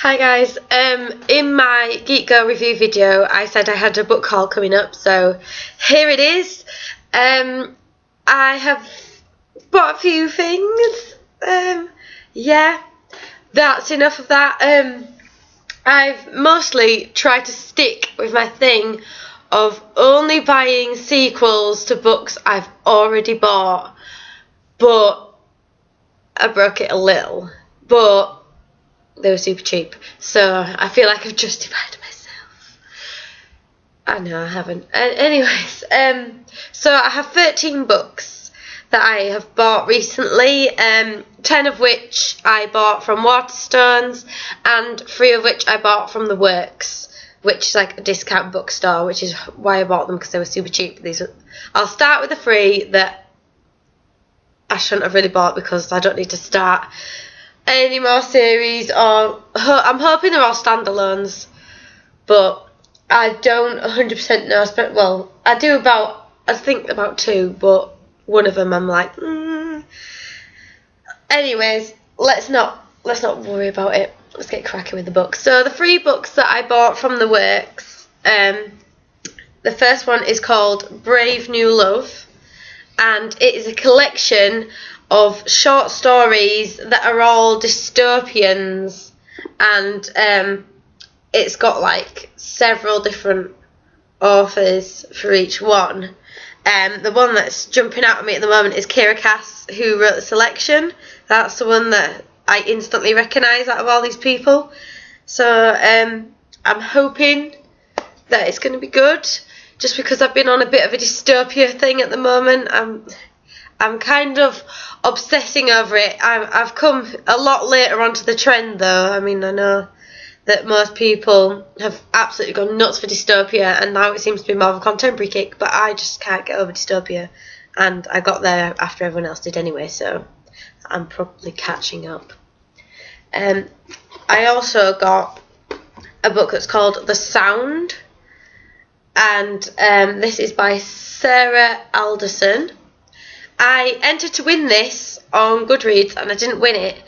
Hi guys, in my Geek Girl review video I said I had a book haul coming up, so here it is. I have bought a few things. Yeah, that's enough of that. I've mostly tried to stick with my thing of only buying sequels to books I've already bought, but I broke it a little, but they were super cheap, so I feel like I've justified myself. I know I haven't. Anyways, so I have 13 books that I have bought recently, 10 of which I bought from Waterstones, and 3 of which I bought from The Works, which is like a discount bookstore, which is why I bought them, because they were super cheap. I'll start with the 3 that I shouldn't have really bought, because I don't need to start any more series, or I'm hoping they're all standalones, but I don't 100% know. Well, I think about 2, but one of them I'm like, Anyways, let's not worry about it. Let's get cracking with the books. So the 3 books that I bought from The Works, the first one is called Brave New Love, and it is a collection of short stories that are all dystopians, and it's got like several different authors for each one. The one that's jumping out at me at the moment is Kira Cass, who wrote the selection. That's the one that I instantly recognise out of all these people. So I'm hoping that it's going to be good, just because I've been on a bit of a dystopia thing at the moment. I'm kind of obsessing over it. I've come a lot later onto the trend, though. I mean, I know that most people have absolutely gone nuts for dystopia, and now it seems to be more of a contemporary kick, but I just can't get over dystopia, and I got there after everyone else did anyway, so I'm probably catching up. I also got a book that's called The Sound, and this is by Sarah Alderson. I entered to win this on Goodreads and I didn't win it.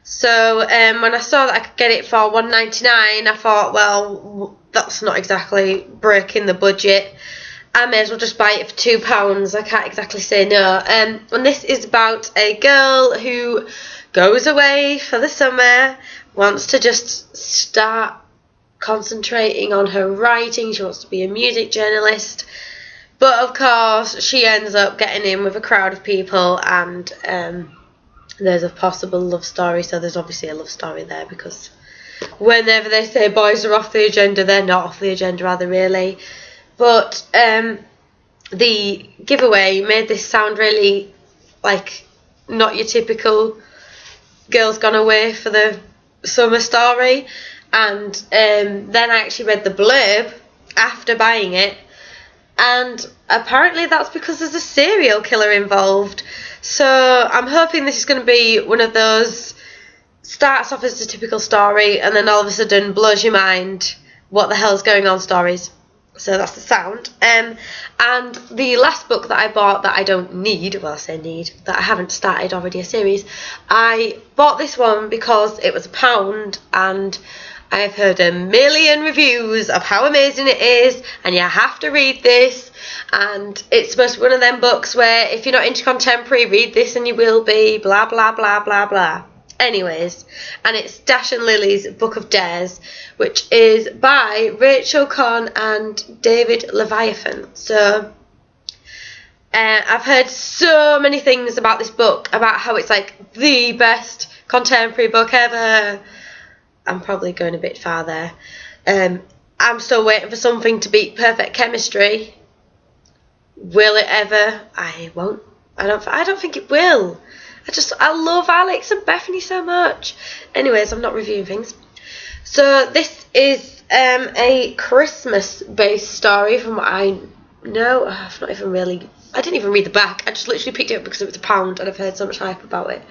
So when I saw that I could get it for $1.99, I thought, well, that's not exactly breaking the budget. I may as well just buy it for £2. I can't exactly say no. And this is about a girl who goes away for the summer, wants to just start concentrating on her writing. She wants to be a music journalist. But of course, she ends up getting in with a crowd of people, and there's a possible love story. So there's obviously a love story there, because whenever they say boys are off the agenda, they're not off the agenda, are they really? But the giveaway made this sound really like not your typical girl's gone away for the summer story. And then I actually read the blurb after buying it, and apparently that's because there's a serial killer involved. So I'm hoping this is going to be one of those starts off as a typical story and then all of a sudden blows your mind, what the hell's going on stories. So that's The Sound. And the last book that I bought that I don't need, well I say need, that I haven't started already a series, I bought this one because it was £1, and I've heard a million reviews of how amazing it is, and you have to read this, and it's supposed to be one of them books where if you're not into contemporary, read this and you will be, blah blah blah blah blah. Anyways, and it's Dash and Lily's Book of Dares, which is by Rachel Conn and David Leviathan. So I've heard so many things about this book, about how it's like the best contemporary book ever. I'm probably going a bit far there. I'm still waiting for something to beat Perfect Chemistry. Will it ever? I won't. I don't think it will. I love Alex and Bethany so much. Anyways, I'm not reviewing things. So this is a Christmas-based story, from what I know. I didn't even read the back. I just literally picked it up because it was £1, and I've heard so much hype about it.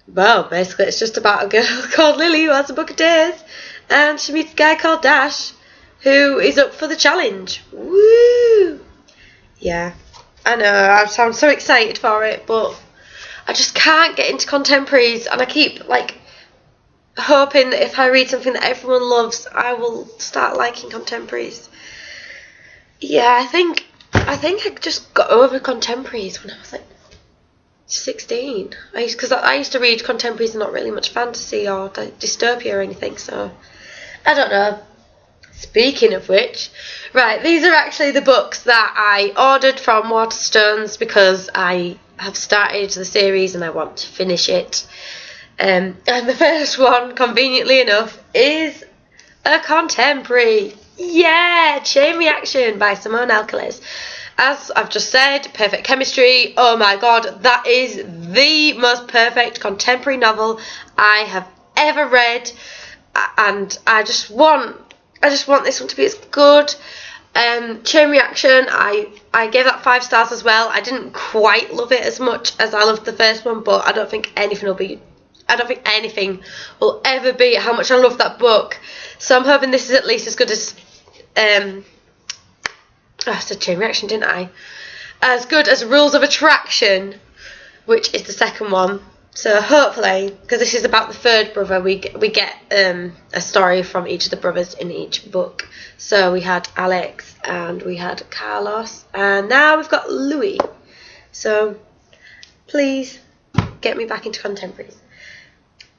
Well, basically it's just about a girl called Lily who has a book of dares, and she meets a guy called Dash who is up for the challenge. Woo! Yeah, I know, I sound so excited for it, but I just can't get into contemporaries, and I keep like hoping that if I read something that everyone loves, I will start liking contemporaries. Yeah, I think I just got over contemporaries when I was like 16. Because I used to read contemporaries and not really much fantasy or dystopia or anything, so I don't know. Speaking of which, right, these are actually the books that I ordered from Waterstones because I have started the series and I want to finish it. And the first one, conveniently enough, is a contemporary. Yeah, Chain Reaction by Simone Alcaraz. As I've just said, perfect chemistry. Oh my god, that is the most perfect contemporary novel I have ever read, and I just want this one to be as good. Chain Reaction, I gave that 5 stars as well. I didn't quite love it as much as I loved the first one, but I don't think anything will ever be how much I love that book. So I'm hoping this is at least as good as I said Chain Reaction, didn't I? As good as Rules of Attraction, which is the second one. So hopefully, because this is about the third brother, we get a story from each of the brothers in each book. So we had Alex and we had Carlos, and now we've got Louis. So please get me back into contemporaries.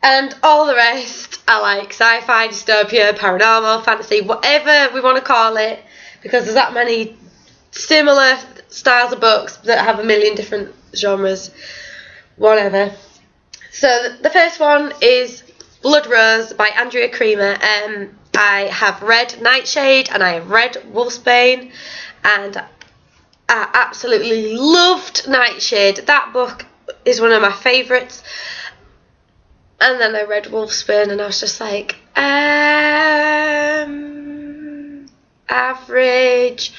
And all the rest I like sci-fi, dystopia, paranormal, fantasy, whatever we want to call it, because there's that many similar styles of books that have a million different genres, whatever. So the first one is Blood Rose by Andrea Creamer. I have read Nightshade and I have read Wolfsbane, and I absolutely loved Nightshade. That book is one of my favourites. And then I read Wolfsbane and I was just like, average.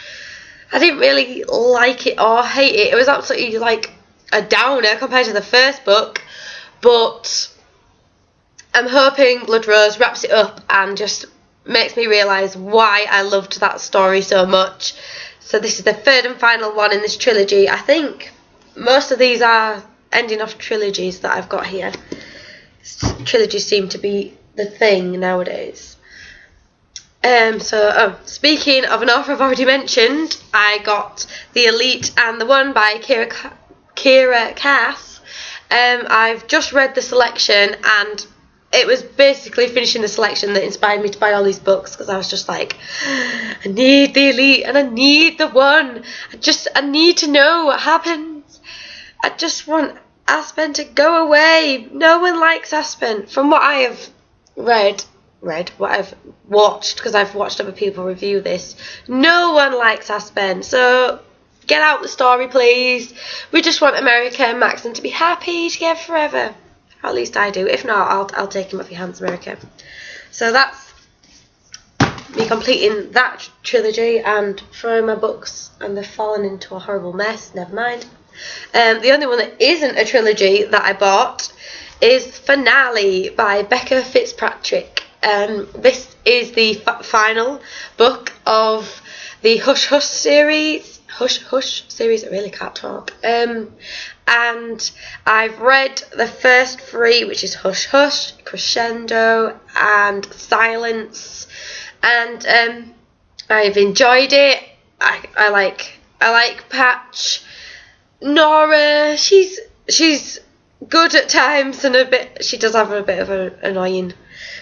I didn't really like it or hate it. It was absolutely like a downer compared to the first book. But I'm hoping Blood Rose wraps it up and just makes me realise why I loved that story so much. So this is the third and final one in this trilogy. I think most of these are ending off trilogies that I've got here. Trilogies seem to be the thing nowadays. Speaking of an author I've already mentioned, I got The Elite and the One by Kira Cass. I've just read the selection, and it was basically finishing the selection that inspired me to buy all these books, because I was just like, I need The Elite and I need The One. I need to know what happens. I just want Aspen to go away. No one likes Aspen. From what I have read, what I've watched, because I've watched other people review this, no one likes Aspen. So get out the story, please. We just want America and Maxon to be happy together forever. Or at least I do. If not, I'll take him off your hands, America. So that's me completing that trilogy and throwing my books, and they've fallen into a horrible mess. Never mind. The only one that isn't a trilogy that I bought is Finale by Becca Fitzpatrick. This is the final book of the Hush Hush series. I really can't talk. And I've read the first 3, which is Hush Hush, Crescendo, and Silence. And I've enjoyed it. I like Patch. Nora, she's good at times, and she does have a bit of an annoying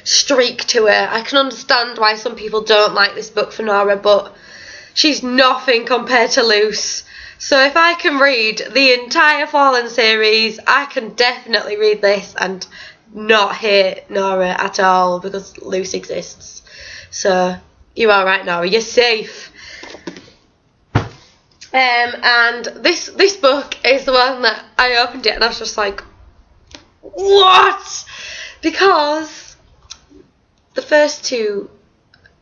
streak to her. I can understand why some people don't like this book for Nora, but she's nothing compared to Luce. So if I can read the entire Fallen series, I can definitely read this and not hate Nora at all, because Luce exists. So you're alright, Nora, you're safe. And this book is the one that I opened it and I was just like, what? Because the first 2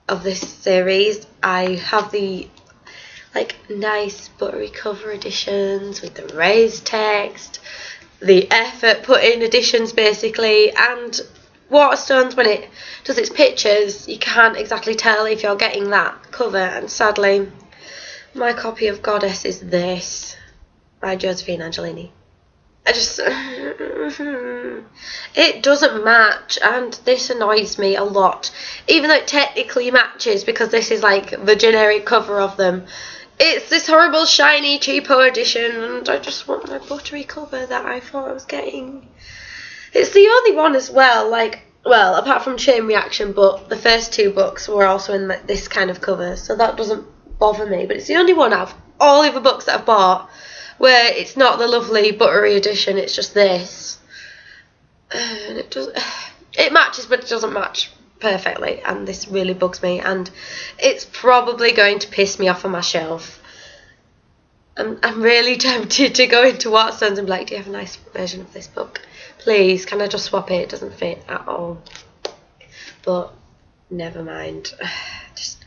of this series, I have the nice buttery cover editions with the raised text, the effort put in editions basically, and Waterstones, when it does its pictures, you can't exactly tell if you're getting that cover, and sadly my copy of Goddess is this, by Josephine Angelini. I just it doesn't match, and this annoys me a lot, even though it technically matches because this is like the generic cover of them. It's this horrible shiny cheapo edition, and I just want my buttery cover that I thought I was getting. It's the only one as well, like, well, apart from Chain Reaction, but the first two books were also in this kind of cover, so that doesn't bother me, but it's the only one out of all the other books that I've bought where it's not the lovely buttery edition, it's just this. And it matches, but it doesn't match perfectly, and this really bugs me, and it's probably going to piss me off on my shelf. I'm really tempted to go into Waterstones and be like, do you have a nice version of this book? Please, can I just swap it? It doesn't fit at all. But never mind. Just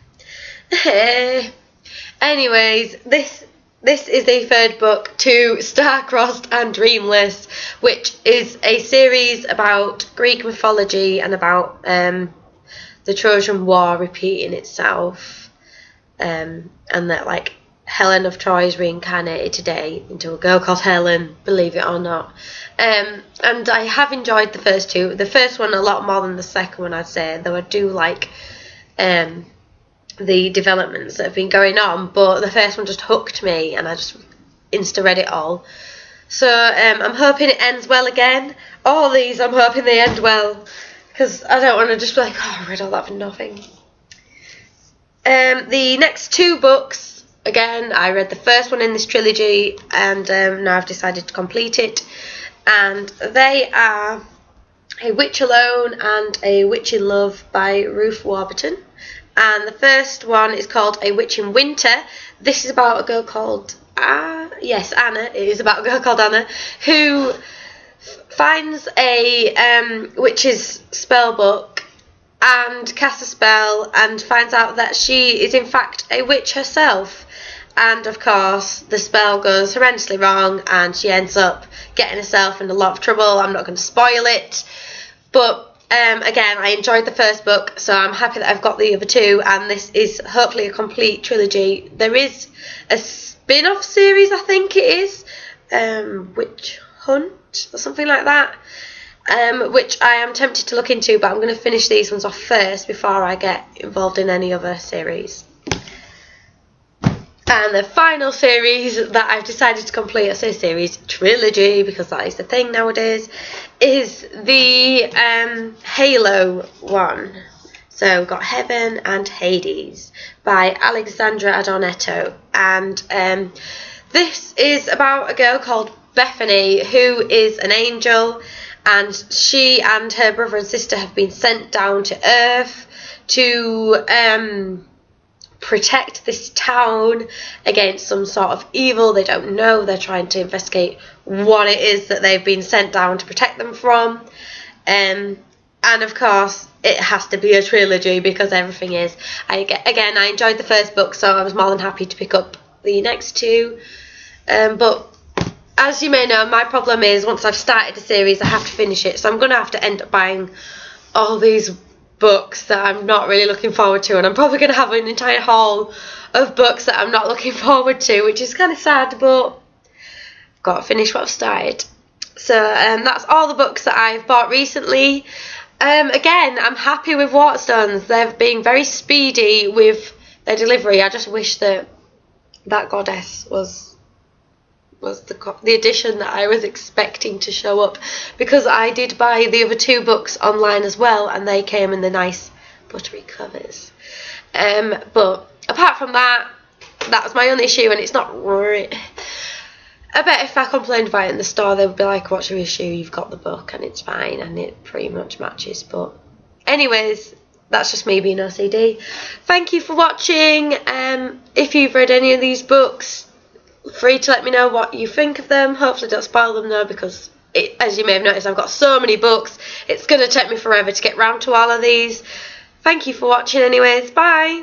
anyways, this is the third book to Star-Crossed and Dreamless, which is a series about Greek mythology and about the Trojan War repeating itself, and that like Helen of Troy is reincarnated today into a girl called Helen, believe it or not. And I have enjoyed the first two. The first one a lot more than the second one, I'd say, though I do like the developments that have been going on, but the first one just hooked me and I just insta-read it all. So I'm hoping it ends well again. All these I'm hoping they end well, because I don't want to just be like, oh, I read all that for nothing. The next two books, again, I read the first one in this trilogy, and now I've decided to complete it, and they are A Witch Alone and A Witch in Love by Ruth Warburton. And the first one is called A Witch in Winter. This is about a girl called Anna. It is about a girl called Anna who finds a witch's spell book and casts a spell and finds out that she is in fact a witch herself. And of course the spell goes horrendously wrong and she ends up getting herself in a lot of trouble. I'm not going to spoil it, but again, I enjoyed the first book, so I'm happy that I've got the other two, and this is hopefully a complete trilogy. There is a spin-off series, I think it is, Witch Hunt or something like that, which I am tempted to look into, but I'm going to finish these ones off first before I get involved in any other series. And the final series that I've decided to complete, I say series, trilogy, because that is the thing nowadays, is the Halo one. So we've got Heaven and Hades by Alexandra Adornetto. And this is about a girl called Bethany who is an angel, and she and her brother and sister have been sent down to Earth to protect this town against some sort of evil. They don't know. They're trying to investigate what it is that they've been sent down to protect them from. And of course, it has to be a trilogy because everything is. I enjoyed the first book, so I was more than happy to pick up the next two. But as you may know, my problem is once I've started a series, I have to finish it. So I'm going to have to end up buying all these books that I'm not really looking forward to, and I'm probably going to have an entire haul of books that I'm not looking forward to, which is kind of sad, but I've got to finish what I've started. So that's all the books that I've bought recently. Again, I'm happy with Waterstones. They're being very speedy with their delivery. I just wish that goddess was the edition that I was expecting to show up, because I did buy the other two books online as well, and they came in the nice buttery covers. But apart from that, that was my only issue, and it's not right. I bet if I complained about it in the store, they would be like, what's your issue? You've got the book and it's fine, and it pretty much matches. But anyways, that's just me being OCD. Thank you for watching. If you've read any of these books, free to let me know what you think of them. Hopefully don't spoil them though, because as you may have noticed, I've got so many books, it's going to take me forever to get round to all of these. Thank you for watching anyways. Bye.